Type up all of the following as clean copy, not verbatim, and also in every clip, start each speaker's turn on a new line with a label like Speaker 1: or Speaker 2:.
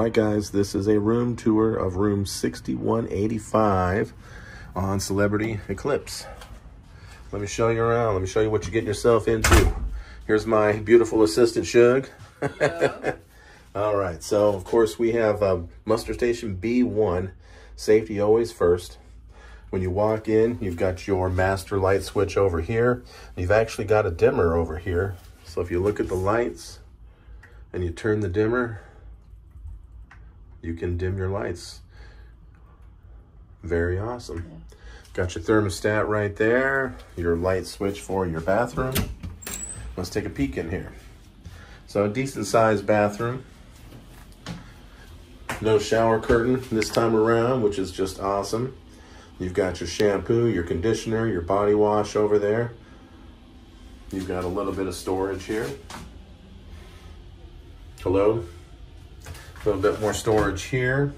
Speaker 1: right, guys, this is a room tour of room 6185 on Celebrity Eclipse. Let me show you around. Let me show you what you're getting yourself into. Here's my beautiful assistant, Shug. All right, so of course we have muster station B1, safety always first. When you walk in, you've got your master light switch over here. You've actually got a dimmer over here. So if you look at the lights and you turn the dimmer, you can dim your lights. Very awesome. Yeah. Got your thermostat right there, your light switch for your bathroom. Let's take a peek in here. So a decent sized bathroom. No shower curtain this time around, which is just awesome. You've got your shampoo, your conditioner, your body wash over there. You've got a little bit of storage here. Hello. A little bit more storage here.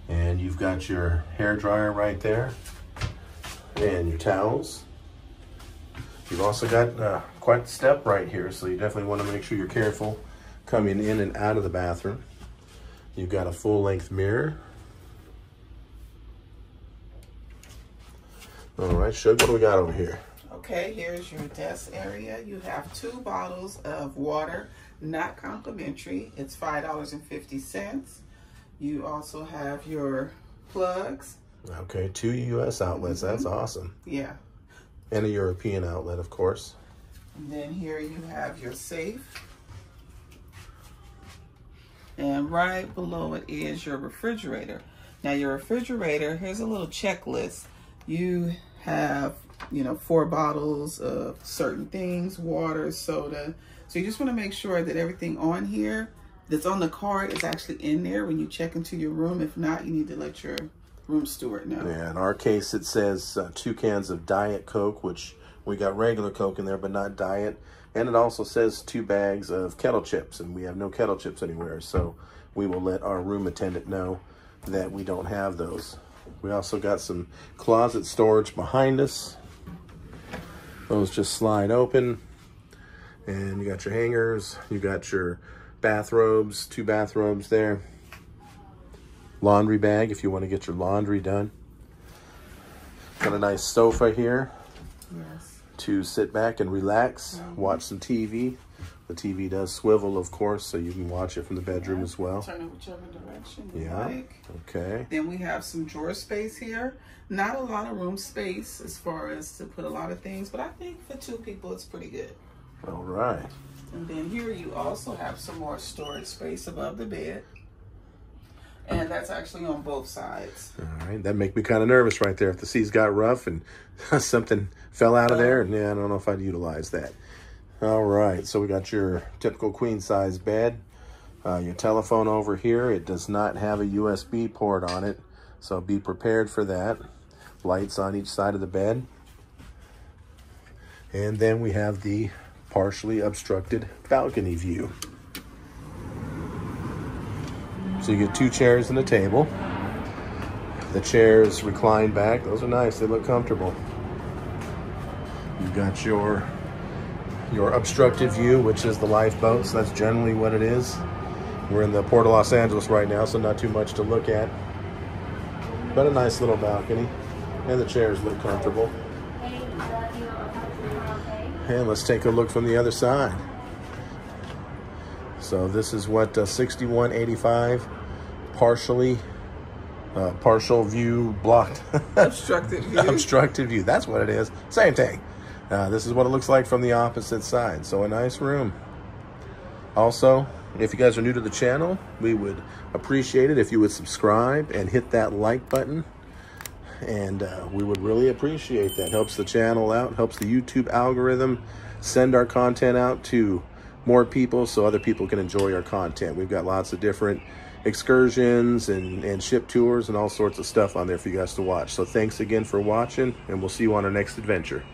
Speaker 1: And you've got your hair dryer right there. And your towels. You've also got quite a step right here, so you definitely want to make sure you're careful coming in and out of the bathroom. You've got a full-length mirror. All right, Shug, what do we got over here?
Speaker 2: Okay, here's your desk area. You have 2 bottles of water, not complimentary. It's $5.50. You also have your plugs.
Speaker 1: Okay, 2 U.S. outlets. That's awesome.
Speaker 2: Yeah.
Speaker 1: And a European outlet, of course.
Speaker 2: And then here you have your safe. And right below it is your refrigerator. Now your refrigerator, here's a little checklist. You have, 4 bottles of certain things, water, soda. So you just want to make sure that everything on here that's on the card is actually in there when you check into your room. If not, you need to let your room steward know.
Speaker 1: Yeah, in our case, it says 2 cans of Diet Coke, which we got regular Coke in there, but not Diet. And it also says 2 bags of kettle chips, and we have no kettle chips anywhere. So we will let our room attendant know that we don't have those. We also got some closet storage behind us. Those just slide open. And you got your hangers. You got your bathrobes, 2 bathrobes there. Laundry bag if you want to get your laundry done. Got a nice sofa here.
Speaker 2: Yes.
Speaker 1: To sit back and relax, watch some TV. The TV does swivel, of course, so you can watch it from the bedroom as well.
Speaker 2: Turn it whichever direction you like.
Speaker 1: Okay.
Speaker 2: Then we have some drawer space here. Not a lot of room space as far as to put a lot of things, but I think for 2 people it's pretty good.
Speaker 1: All right.
Speaker 2: And then here you also have some more storage space above the bed. And that's actually on both sides.
Speaker 1: All right, that make me kind of nervous right there. If the seas got rough and something fell out of there, and yeah, I don't know if I'd utilize that. All right, so we got your typical queen size bed. Your telephone over here, it does not have a USB port on it, so be prepared for that. Lights on each side of the bed. And then we have the partially obstructed balcony view. So you get 2 chairs and a table. The chairs recline back. Those are nice. They look comfortable. You've got your obstructed view, which is the lifeboat. So that's generally what it is. We're in the Port of Los Angeles right now, so not too much to look at. But a nice little balcony. And the chairs look comfortable. And let's take a look from the other side. So this is what 6185 partial view blocked.
Speaker 2: Obstructed view.
Speaker 1: Obstructed view. That's what it is. Same thing. This is what it looks like from the opposite side. So a nice room. Also, if you guys are new to the channel, we would appreciate it if you would subscribe and hit that like button. And we would really appreciate that. Helps the channel out, helps the YouTube algorithm send our content out to more people so other people can enjoy our content. We've got lots of different excursions and ship tours and all sorts of stuff on there for you guys to watch. So thanks again for watching, and we'll see you on our next adventure.